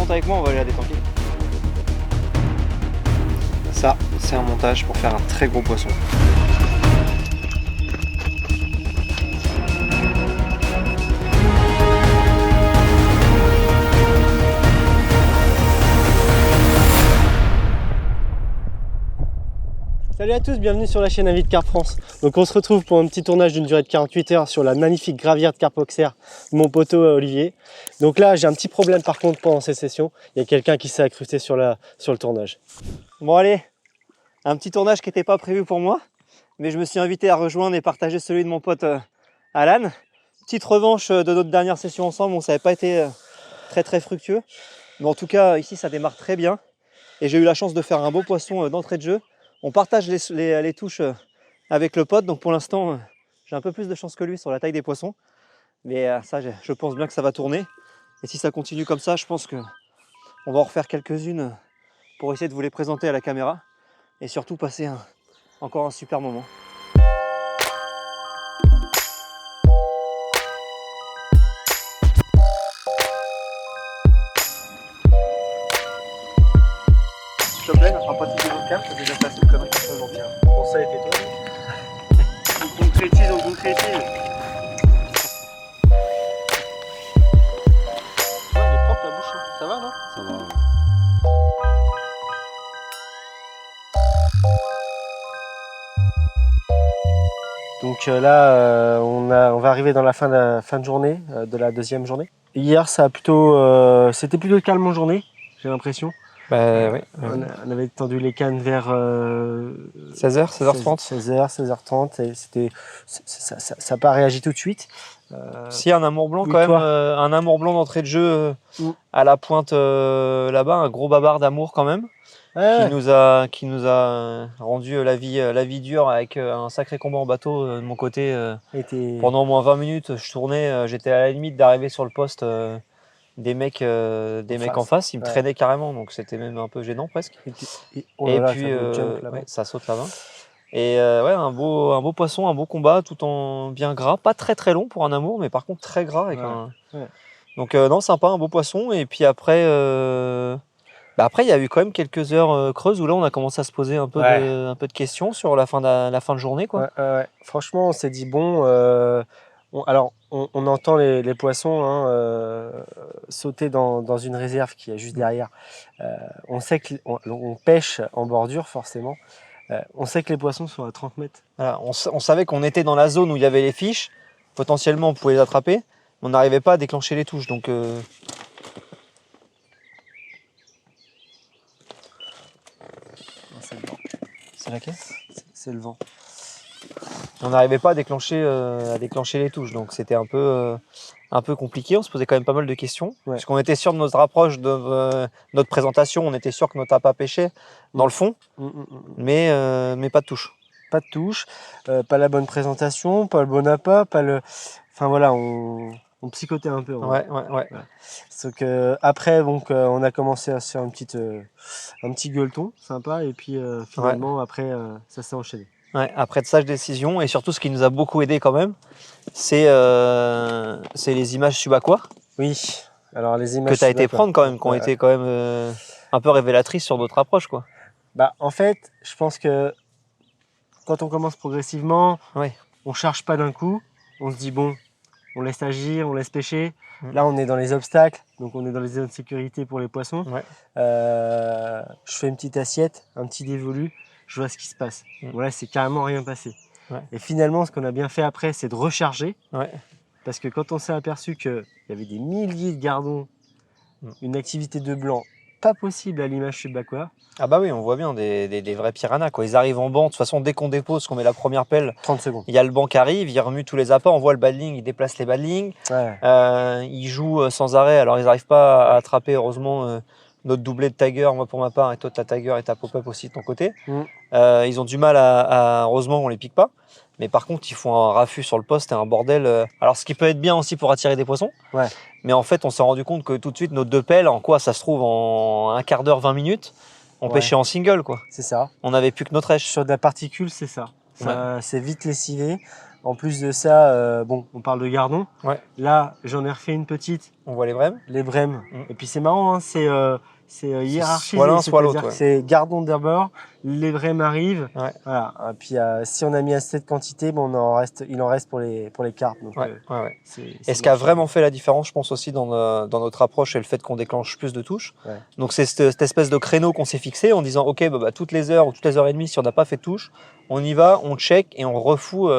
montes avec moi, on va aller à des tranquilles. Ça, c'est un montage pour faire un très gros poisson. Salut à tous, bienvenue sur la chaîne Avis de Carpe France. Donc on se retrouve pour un petit tournage d'une durée de 48 heures sur la magnifique gravière de carpe auxerre de mon poteau Olivier. Donc là j'ai un petit problème par contre pendant ces sessions. Il y a quelqu'un qui s'est accrusté sur le tournage. Bon allez, un petit tournage qui n'était pas prévu pour moi, mais je me suis invité à rejoindre et partager celui de mon pote Alan. Petite revanche de notre dernière session ensemble, bon, ça n'avait pas été très fructueux. Mais en tout cas ici ça démarre très bien. Et j'ai eu la chance de faire un beau poisson d'entrée de jeu. On partage les touches avec le pote, donc pour l'instant j'ai un peu plus de chance que lui sur la taille des poissons. Mais ça, je pense bien que ça va tourner. Et si ça continue comme ça, je pense qu'on va en refaire quelques-unes pour essayer de vous les présenter à la caméra. Et surtout passer encore un super moment. S'il te plaît, ne fera pas toutes les autres cartes, j'ai déjà fait assez de conneries comme ça aujourd'hui. Bon ça a été toi. On concrétise, on concrétise. Ouais, elle est propre la bouche, hein. Ça va non? Ça va. Donc là on va arriver dans la fin de journée, de la deuxième journée. Hier ça a plutôt, c'était plutôt calme en journée, j'ai l'impression. Bah oui. On avait tendu les cannes vers 16h, 16h30. 16h, 16h30 et ça n'a pas réagi tout de suite. Si, un amour blanc oui, quand même, toi un amour blanc d'entrée de jeu à la pointe là-bas, un gros babard d'amour quand même, ouais. qui nous a rendu la vie dure avec un sacré combat en bateau de mon côté. Pendant au moins 20 minutes, je tournais, j'étais à la limite d'arriver sur le poste des mecs en face, ils me traînaient carrément, donc c'était même un peu gênant presque. Et puis ça saute là-bas. Et ouais, un beau poisson, un beau combat, tout en bien gras, pas très long pour un amour, mais par contre très gras avec Donc non, sympa, un beau poisson. Et puis après, après il y a eu quand même quelques heures creuses où là on a commencé à se poser un peu de questions sur la fin de journée, quoi. Franchement, on s'est dit bon. On entend les poissons sauter dans une réserve qui est juste derrière. On sait qu'on pêche en bordure forcément. On sait que les poissons sont à 30 mètres. Voilà, on savait qu'on était dans la zone où il y avait les fiches. Potentiellement, on pouvait les attraper. Mais on n'arrivait pas à déclencher les touches. Donc, C'est le vent. c'est laquelle? C'est le vent. On n'arrivait pas à déclencher les touches. Donc, c'était un peu compliqué. On se posait quand même pas mal de questions. Parce qu'on était sûr de notre approche, de notre présentation. On était sûr que notre appât pêchait dans le fond. Mais pas de touche. Pas de touche, pas la bonne présentation, pas le bon appât, pas le... Enfin voilà, on psychotait un peu. Ouais. Donc après, donc, on a commencé à se faire un petit gueuleton sympa. Et puis finalement, après, ça s'est enchaîné. Ouais, après de sages décisions. Et surtout, ce qui nous a beaucoup aidé quand même, c'est les images subaquois. Oui, alors les images que tu as été prendre quand même, qui ont été quand même un peu révélatrices sur d'autres approches, quoi. Bah, en fait, je pense que quand on commence progressivement, on charge pas d'un coup. On se dit bon, on laisse agir, on laisse pêcher. Là, on est dans les obstacles, donc on est dans les zones de sécurité pour les poissons. Je fais une petite assiette, un petit dévolu, je vois ce qui se passe. Voilà, c'est carrément rien passé. Et finalement, ce qu'on a bien fait après, c'est de recharger. Parce que quand on s'est aperçu qu'il y avait des milliers de gardons, une activité de blanc pas possible à l'image subaquois. Ah bah oui, on voit bien des vrais piranhas, quoi. Ils arrivent en banc, de toute façon dès qu'on dépose, qu'on met la première pelle, 30 secondes. Il y a le banc qui arrive, il remue tous les appâts, on voit le baddling, il déplace les badlings, il joue sans arrêt, alors ils n'arrivent pas à attraper heureusement notre doublé de Tiger, moi pour ma part, et toi ta Tiger et ta pop-up aussi de ton côté. Ils ont du mal heureusement on les pique pas, mais par contre ils font un raffut sur le poste et un bordel. Alors ce qui peut être bien aussi pour attirer des poissons, mais en fait on s'est rendu compte que tout de suite nos deux pelles, en quoi ça se trouve en un quart d'heure, 20 minutes, on pêchait en single, quoi. C'est ça. On n'avait plus que notre rêche. Sur de la particule, c'est ça. C'est vite lessivé. En plus de ça, bon, on parle de gardons. Ouais. Là, j'en ai refait une petite. On voit les brèmes. Les brèmes. Et puis c'est marrant, hein, c'est hiérarchisé. Soit l'un, soit l'autre. Ouais. C'est gardons d'abord, les brèmes arrivent. Ouais. Voilà. Et puis si on a mis assez de quantité, bon, il en reste pour les carpes. Donc, ouais. Et ce qui a vraiment fait la différence, je pense aussi dans notre approche, c'est le fait qu'on déclenche plus de touches. Ouais. Donc c'est cette espèce de créneau qu'on s'est fixé en disant ok, toutes les heures ou toutes les heures et demie, si on n'a pas fait de touche, on y va, on check et on refout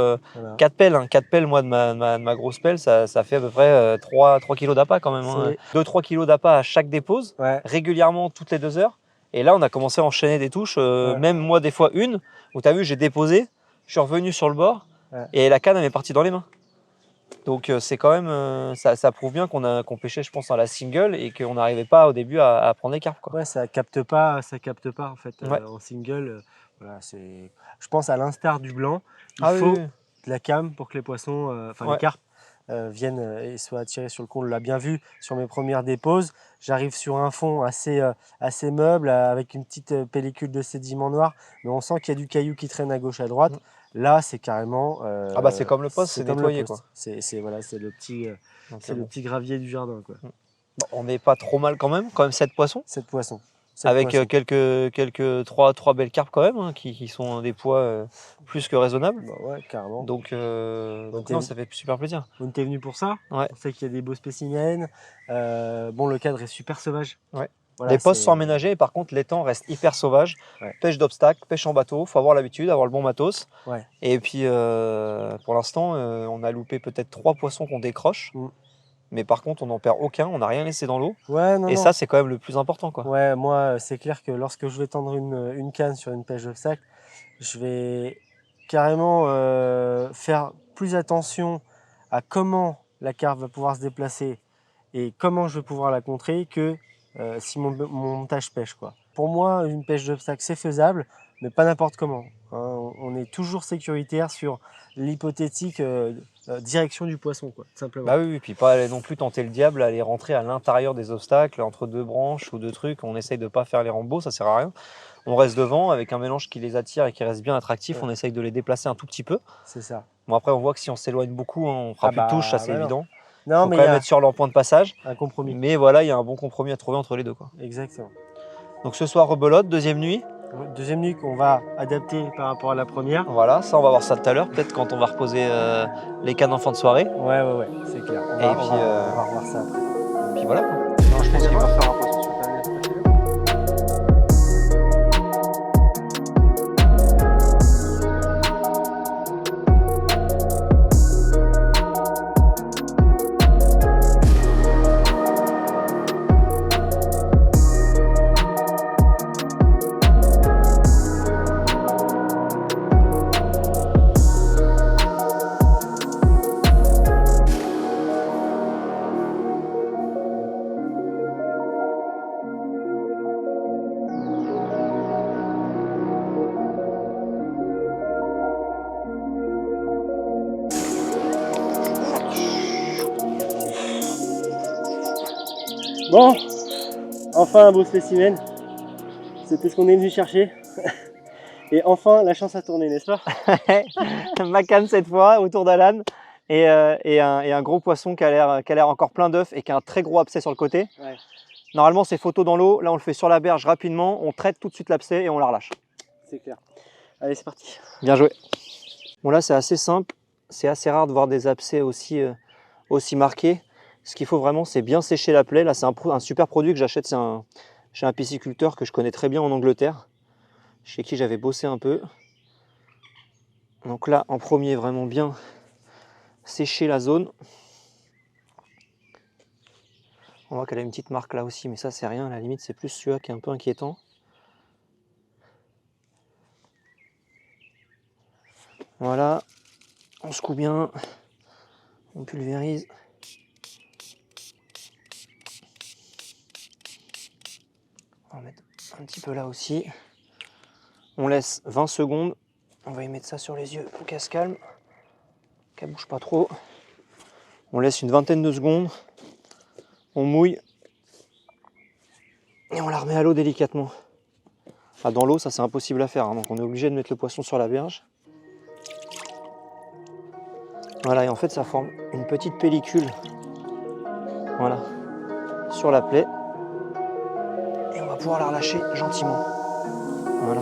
4 pelles. 4 pelles, moi, de ma grosse pelle, ça fait à peu près 3 kg d'appât quand même. Hein. 2-3 kg d'appât à chaque dépose, régulièrement toutes les 2 heures. Et là, on a commencé à enchaîner des touches, même moi, des fois une, où tu as vu, j'ai déposé, je suis revenu sur le bord et la canne, elle est partie dans les mains. Donc c'est quand même, ça prouve bien qu'on pêchait, je pense, à la single et qu'on n'arrivait pas au début à prendre des carpes. Quoi. Ouais, ça capte pas en fait en single. Voilà, je pense à l'instar du blanc, il faut de la cam pour que les poissons, les carpes, viennent et soient attirés sur le coup. On l'a bien vu sur mes premières déposes. J'arrive sur un fond assez meuble avec une petite pellicule de sédiment noir, mais on sent qu'il y a du caillou qui traîne à gauche à droite. Là, c'est carrément. C'est comme le poste, c'est nettoyé. C'est le petit gravier du jardin. Quoi. Bon, on n'est pas trop mal quand même 7 poissons. 7 poissons. Avec quelques 3 belles carpes quand même, hein, qui sont des poids plus que raisonnables. Bah ouais, carrément. Donc non, ça fait super plaisir. On était venu pour ça. Ouais. On sait qu'il y a des beaux spécimens. Bon, le cadre est super sauvage. Ouais. Voilà, les postes sont aménagés et par contre l'étang reste hyper sauvage. Ouais. Pêche d'obstacles, pêche en bateau, faut avoir l'habitude, avoir le bon matos. Ouais. Et puis pour l'instant, on a loupé peut-être 3 poissons qu'on décroche. Mais par contre, on n'en perd aucun, on n'a rien laissé dans l'eau. Ouais, ça, c'est quand même le plus important. Quoi. Ouais, moi, c'est clair que lorsque je vais tendre une canne sur une pêche d'obstacle, je vais carrément faire plus attention à comment la carpe va pouvoir se déplacer et comment je vais pouvoir la contrer que si mon montage pêche. Quoi. Pour moi, une pêche d'obstacle, c'est faisable, mais pas n'importe comment. Hein. On est toujours sécuritaire sur l'hypothétique direction du poisson, quoi, simplement. Bah oui, puis pas aller non plus tenter le diable, aller rentrer à l'intérieur des obstacles, entre 2 branches ou 2 trucs. On essaye de pas faire les Rambo, ça sert à rien. On reste devant avec un mélange qui les attire et qui reste bien attractif. Ouais. On essaye de les déplacer un tout petit peu. C'est ça. Bon, après, on voit que si on s'éloigne beaucoup, on fera plus de touche, ça c'est évident. Non, mais faut quand même être sur leur point de passage. Un compromis. Mais voilà, il y a un bon compromis à trouver entre les deux. Quoi. Exactement. Donc ce soir, rebelote, deuxième nuit. Deuxième nuit qu'on va adapter par rapport à la première. Voilà, ça on va voir ça tout à l'heure, peut-être quand on va reposer les cannes en fin de soirée. Ouais, c'est clair. On va revoir ça après. Et puis voilà. Non, je pense qu'il va faire un poisson sur ta nette. Bon, enfin un beau spécimen. C'était ce qu'on est venu chercher. Et enfin, la chance a tourné, n'est-ce pas? Ma canne cette fois, autour d'Alan. Et un gros poisson qui a l'air encore plein d'œufs et qui a un très gros abcès sur le côté. Ouais. Normalement, c'est photo dans l'eau. Là, on le fait sur la berge rapidement. On traite tout de suite l'abcès et on la relâche. C'est clair. Allez, c'est parti. Bien joué. Bon, là, c'est assez simple. C'est assez rare de voir des abcès aussi marqués. Ce qu'il faut vraiment, c'est bien sécher la plaie. Là, c'est un super produit que j'achète chez un pisciculteur que je connais très bien en Angleterre, chez qui j'avais bossé un peu. Donc là, en premier, vraiment bien sécher la zone. On voit qu'elle a une petite marque là aussi, mais ça, c'est rien. À la limite, c'est plus celui-là qui est un peu inquiétant. Voilà. On secoue bien. On pulvérise. On va mettre un petit peu là aussi. On laisse 20 secondes. On va y mettre ça sur les yeux pour qu'elle se calme. Qu'elle bouge pas trop. On laisse une vingtaine de secondes. On mouille. Et on la remet à l'eau délicatement. Ah, dans l'eau, ça c'est impossible à faire. Hein, donc on est obligé de mettre le poisson sur la berge. Voilà, et en fait ça forme une petite pellicule, voilà, sur la plaie. Et on va pouvoir la relâcher gentiment. Voilà.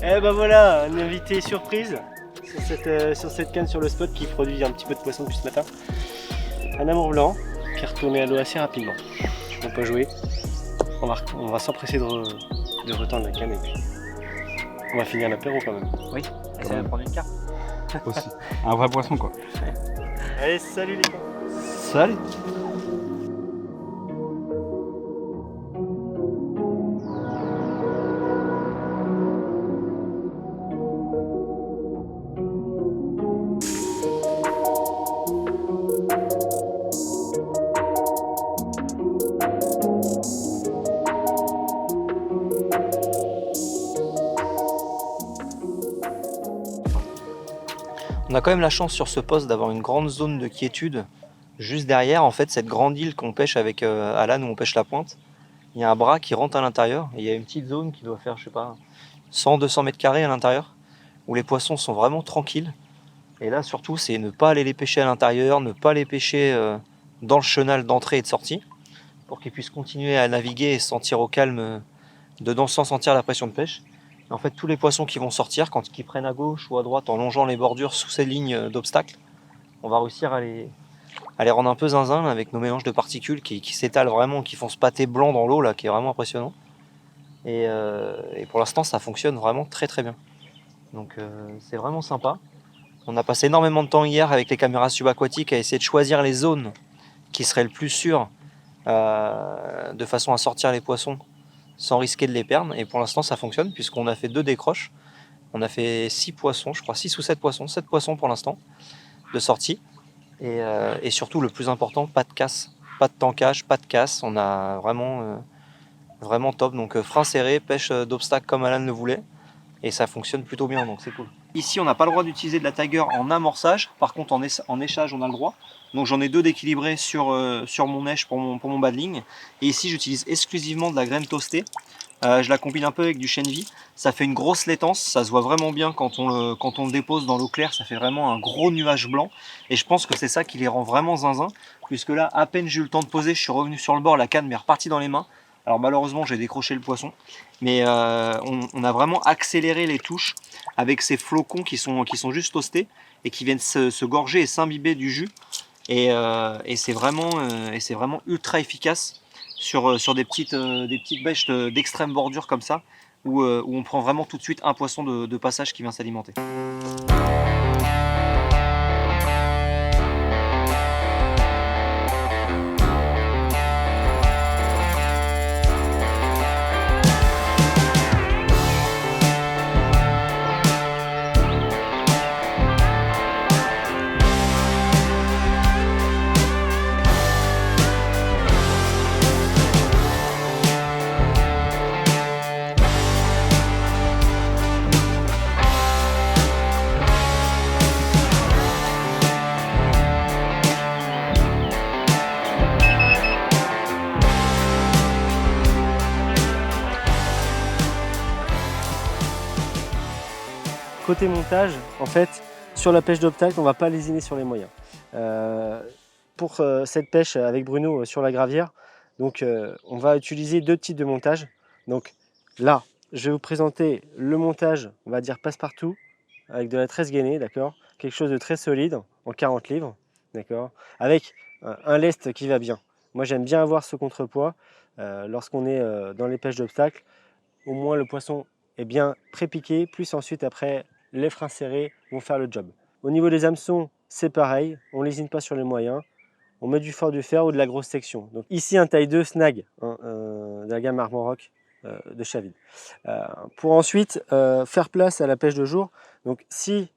Et ben voilà, un invité surprise sur cette canne sur le spot qui produit un petit peu de poisson depuis ce matin. Un amour blanc qui est retourné à l'eau assez rapidement. On peut jouer. On va s'empresser de retendre la canne et puis on va finir l'apéro quand même. Oui, et ça va prendre une carte. Aussi. Un vrai poisson quoi. Allez, salut les gars. Salut. On a quand même la chance sur ce poste d'avoir une grande zone de quiétude juste derrière, en fait, cette grande île qu'on pêche avec Alan, où on pêche la pointe. Il y a un bras qui rentre à l'intérieur et il y a une petite zone qui doit faire, je sais pas, 100-200 mètres carrés à l'intérieur, où les poissons sont vraiment tranquilles. Et là, surtout, c'est ne pas aller les pêcher à l'intérieur, ne pas les pêcher dans le chenal d'entrée et de sortie, pour qu'ils puissent continuer à naviguer et se sentir au calme dedans sans sentir la pression de pêche. En fait, tous les poissons qui vont sortir, quand ils prennent à gauche ou à droite en longeant les bordures sous ces lignes d'obstacles, on va réussir à les rendre un peu zinzin avec nos mélanges de particules qui s'étalent vraiment, qui font ce pâté blanc dans l'eau là, qui est vraiment impressionnant. Et pour l'instant, ça fonctionne vraiment très très bien. Donc c'est vraiment sympa. On a passé énormément de temps hier avec les caméras subaquatiques à essayer de choisir les zones qui seraient le plus sûres de façon à sortir les poissons sans risquer de les perdre, et pour l'instant ça fonctionne puisqu'on a fait 2 décroches. On a fait 6 poissons, je crois 6 ou 7 poissons, 7 poissons pour l'instant de sortie, et surtout le plus important, pas de casse, pas de tankage, pas de casse. On a vraiment top, donc frein serré, pêche d'obstacle comme Alan le voulait, et ça fonctionne plutôt bien, donc c'est cool. Ici on n'a pas le droit d'utiliser de la tiger en amorçage, par contre en échage on a le droit. Donc j'en ai 2 d'équilibrés sur mon èche pour mon bas de ligne. Et ici j'utilise exclusivement de la graine toastée. Je la combine un peu avec du chènevis. Ça fait une grosse laitance, ça se voit vraiment bien quand on le dépose dans l'eau claire. Ça fait vraiment un gros nuage blanc. Et je pense que c'est ça qui les rend vraiment zinzin. Puisque là, à peine j'ai eu le temps de poser, je suis revenu sur le bord, la canne m'est repartie dans les mains. Alors malheureusement j'ai décroché le poisson. Mais on a vraiment accéléré les touches avec ces flocons qui sont juste toastés et qui viennent se gorger et s'imbiber du jus. Et c'est vraiment ultra efficace sur des petites bêches d'extrême bordure comme ça, où on prend vraiment tout de suite un poisson de passage qui vient s'alimenter. Côté montage, en fait, sur la pêche d'obstacle, on ne va pas lésiner sur les moyens. Pour cette pêche avec Bruno sur la gravière, donc, on va utiliser 2 types de montage. Donc là, je vais vous présenter le montage, on va dire passe-partout, avec de la tresse gainée, d'accord, quelque chose de très solide, en 40 livres. d'accord, avec un lest qui va bien. Moi j'aime bien avoir ce contrepoids lorsqu'on est dans les pêches d'obstacles. Au moins le poisson est bien pré-piqué, plus ensuite après les freins serrés vont faire le job. Au niveau des hameçons, c'est pareil, on lésine pas sur les moyens, on met du fort du fer ou de la grosse section. Donc ici un taille 2 snag de la gamme Armorock de Chaville. Pour ensuite faire place à la pêche de jour. Donc si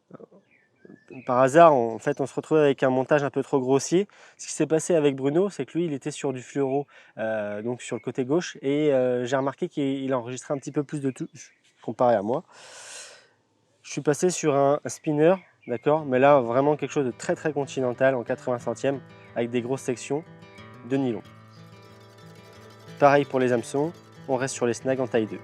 par hasard en fait on se retrouve avec un montage un peu trop grossier, ce qui s'est passé avec Bruno, c'est que lui il était sur du fluoro, donc sur le côté gauche, et j'ai remarqué qu'il a enregistré un petit peu plus de touches comparé à moi. Je suis passé sur un spinner, d'accord, mais là vraiment quelque chose de très très continental en 80 centièmes avec des grosses sections de nylon. Pareil pour les hameçons, on reste sur les snags en taille 2.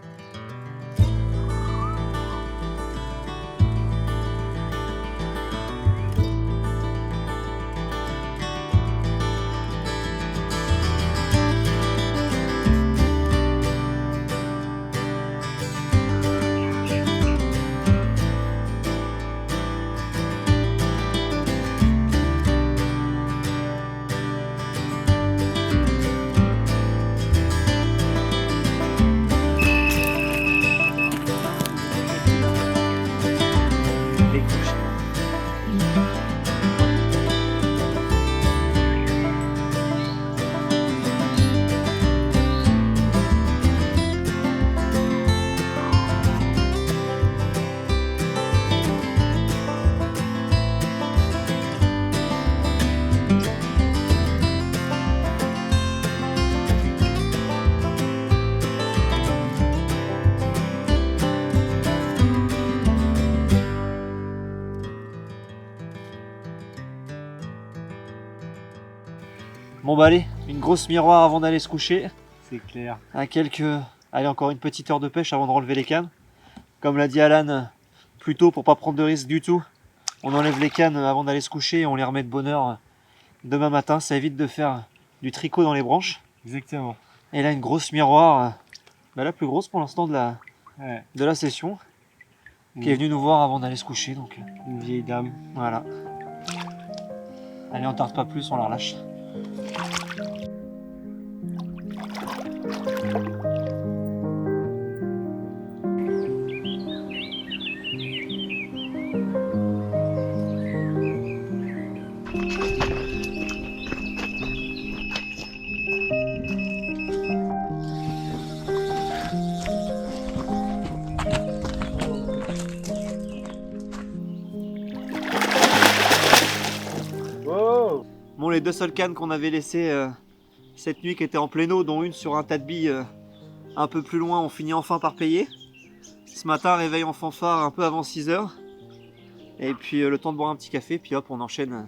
Bon bah allez, une grosse miroir avant d'aller se coucher. C'est clair. Allez, encore une petite heure de pêche avant de relever les cannes. Comme l'a dit Alan plus tôt, pour pas prendre de risque du tout, on enlève les cannes avant d'aller se coucher et on les remet de bonne heure demain matin. Ça évite de faire du tricot dans les branches. Exactement. Et là, une grosse miroir, la plus grosse pour l'instant de la session, qui est venue nous voir avant d'aller se coucher. Donc, une vieille dame. Voilà. Allez, on tarde pas plus, on la relâche. Bon, les deux seules cannes qu'on avait laissées cette nuit qui étaient en pleine eau, dont une sur un tas de billes un peu plus loin, on finit enfin par payer. Ce matin, réveil en fanfare un peu avant 6 h. Et puis le temps de boire un petit café, puis hop, on enchaîne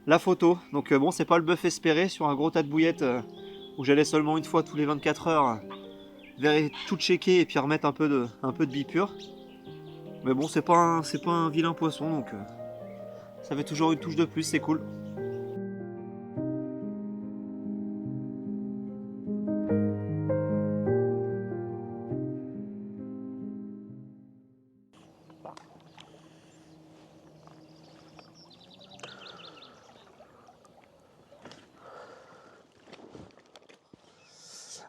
la photo. Donc bon, c'est pas le bœuf espéré sur un gros tas de bouillettes où j'allais seulement une fois tous les 24 heures tout checker et puis remettre un peu de billes pures. Mais bon, c'est pas un vilain poisson, donc ça fait toujours une touche de plus, c'est cool.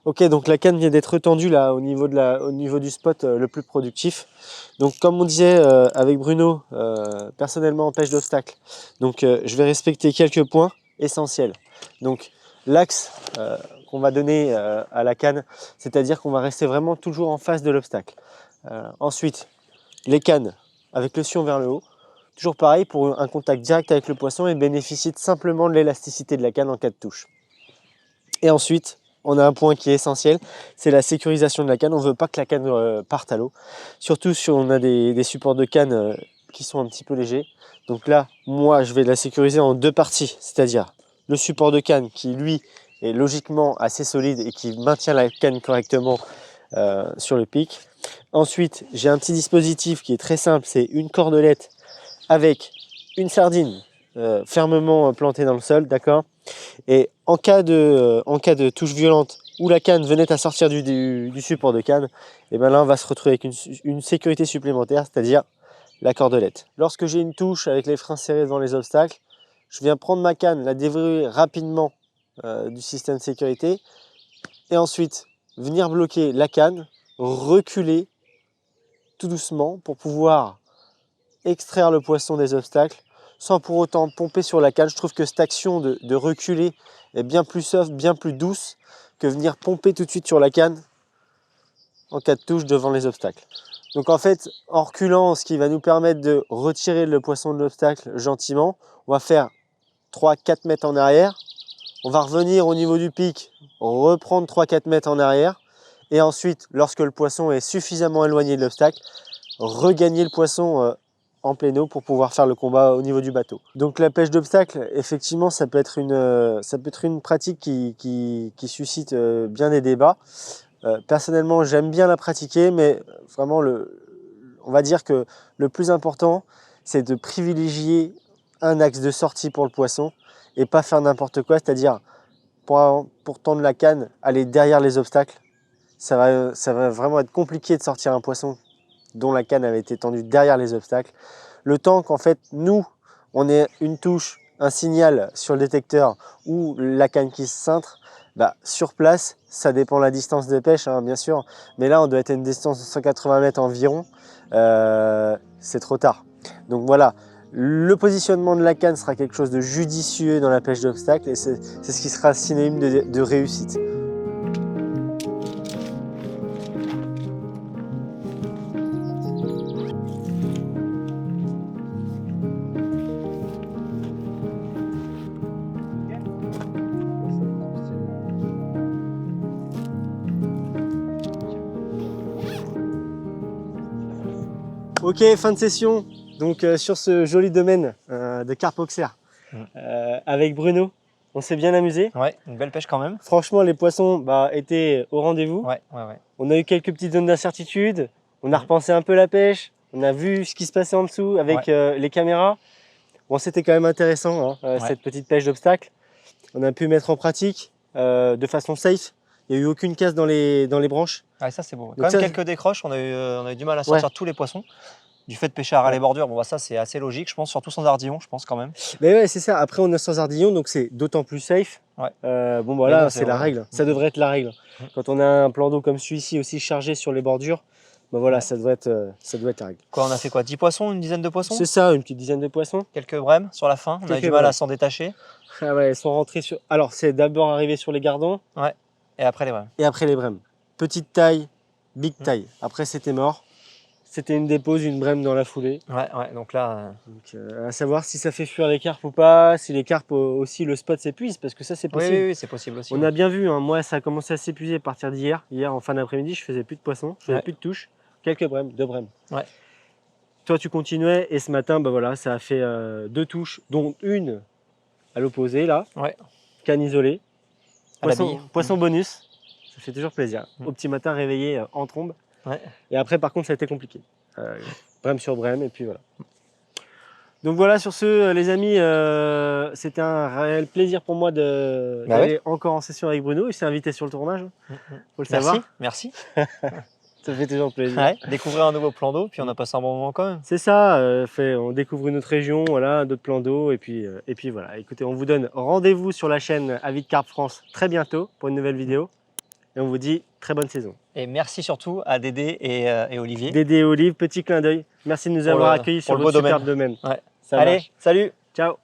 Ok, donc la canne vient d'être tendue là au niveau du spot le plus productif. Donc comme on disait avec Bruno, personnellement en pêche d'obstacle, donc je vais respecter quelques points essentiels. Donc l'axe qu'on va donner à la canne, c'est-à-dire qu'on va rester vraiment toujours en face de l'obstacle. Ensuite, les cannes avec le sion vers le haut, toujours pareil pour un contact direct avec le poisson et bénéficier simplement de l'élasticité de la canne en cas de touche. Et ensuite, on a un point qui est essentiel, c'est la sécurisation de la canne. On ne veut pas que la canne parte à l'eau, surtout si on a des supports de canne qui sont un petit peu légers. Donc là, moi, je vais la sécuriser en deux parties, c'est-à-dire le support de canne qui, lui, est logiquement assez solide et qui maintient la canne correctement sur le pic. Ensuite, j'ai un petit dispositif qui est très simple, c'est une cordelette avec une sardine fermement plantée dans le sol, d'accord ? Et en cas de touche violente où la canne venait à sortir du support de canne, et bien là on va se retrouver avec une sécurité supplémentaire, c'est-à-dire la cordelette. Lorsque j'ai une touche avec les freins serrés dans les obstacles, je viens prendre ma canne, la déverrouiller rapidement du système de sécurité et ensuite venir bloquer la canne, reculer tout doucement pour pouvoir extraire le poisson des obstacles sans pour autant pomper sur la canne. Je trouve que cette action de reculer est bien plus soft, bien plus douce que venir pomper tout de suite sur la canne en cas de touche devant les obstacles. Donc en fait, en reculant, ce qui va nous permettre de retirer le poisson de l'obstacle gentiment, on va faire 3-4 mètres en arrière, on va revenir au niveau du pic, reprendre 3-4 mètres en arrière, et ensuite, lorsque le poisson est suffisamment éloigné de l'obstacle, regagner le poisson en pleine eau pour pouvoir faire le combat au niveau du bateau. Donc la pêche d'obstacle, effectivement, ça peut être une pratique qui suscite bien des débats. Personnellement, j'aime bien la pratiquer, mais vraiment, on va dire que le plus important, c'est de privilégier un axe de sortie pour le poisson et pas faire n'importe quoi, c'est-à-dire pour tendre la canne, aller derrière les obstacles. Ça va vraiment être compliqué de sortir un poisson dont la canne avait été tendue derrière les obstacles. Le temps qu'en fait, nous, on ait une touche, un signal sur le détecteur ou la canne qui se cintre, sur place, ça dépend de la distance de pêche, hein, bien sûr. Mais là, on doit être à une distance de 180 mètres environ. C'est trop tard. Donc voilà, le positionnement de la canne sera quelque chose de judicieux dans la pêche d'obstacles et c'est ce qui sera synonyme de réussite. Ok, fin de session. Donc sur ce joli domaine de carpe auxerre avec Bruno, on s'est bien amusé. Ouais, une belle pêche quand même. Franchement, les poissons étaient au rendez-vous. Ouais. On a eu quelques petites zones d'incertitude. On a repensé un peu la pêche. On a vu ce qui se passait en dessous avec les caméras. Bon, c'était quand même intéressant cette petite pêche d'obstacle. On a pu mettre en pratique de façon safe. Il n'y a eu aucune casse dans les branches. Ah, ça c'est beau. Quand même quelques décroches, on a eu du mal à sortir tous les poissons. Du fait de pêcher à ras les bordures, ça c'est assez logique, je pense, surtout sans ardillon, je pense quand même. Mais ouais, c'est ça. Après, on est sans ardillon, donc c'est d'autant plus safe. Là, c'est la règle. Ça devrait être la règle. Quand on a un plan d'eau comme celui-ci aussi chargé sur les bordures, ça doit être la règle. Quoi, on a fait quoi, 10 poissons, une dizaine de poissons? C'est ça, une petite dizaine de poissons. Quelques brèmes sur la fin, on a eu du mal à s'en détacher. Ah ouais, elles sont rentrées sur. Alors, c'est d'abord arrivé sur les gardons. Ouais. Et après les brèmes. Et après les brèmes. Petite taille, big taille. Après, c'était mort. C'était une dépose, une brème dans la foulée. Ouais, donc là... Donc, à savoir si ça fait fuir les carpes ou pas, si les carpes aussi, le spot s'épuise, parce que ça, c'est possible. Oui, c'est possible aussi. On a bien vu, moi, ça a commencé à s'épuiser à partir d'hier. Hier, en fin d'après-midi, je faisais plus de poissons, je faisais plus de touches. Quelques brèmes, 2 brèmes. Ouais. Toi, tu continuais, et ce matin, ça a fait 2 touches, dont une à l'opposé, là. Ouais. Canne isolée. Poisson bonus. Ça fait toujours plaisir. Au petit matin, réveillé en trombe. Ouais. Et après, par contre, ça a été compliqué. Brème sur brème, et puis voilà. Donc voilà, sur ce, les amis, c'était un réel plaisir pour moi d'aller encore en session avec Bruno. Il s'est invité sur le tournage, faut le savoir. Merci. Ça fait toujours plaisir. Ouais, découvrir un nouveau plan d'eau, puis on a passé un bon moment quand même. C'est ça, on découvre une autre région, voilà, d'autres plans d'eau, et puis voilà. Écoutez, on vous donne rendez-vous sur la chaîne Avis de Carpe France très bientôt pour une nouvelle vidéo. Et on vous dit très bonne saison. Et merci surtout à Dédé et Olivier. Dédé et Olive, petit clin d'œil. Merci de nous avoir accueillis sur le superbe domaine. Ouais. Allez, salut. Ciao.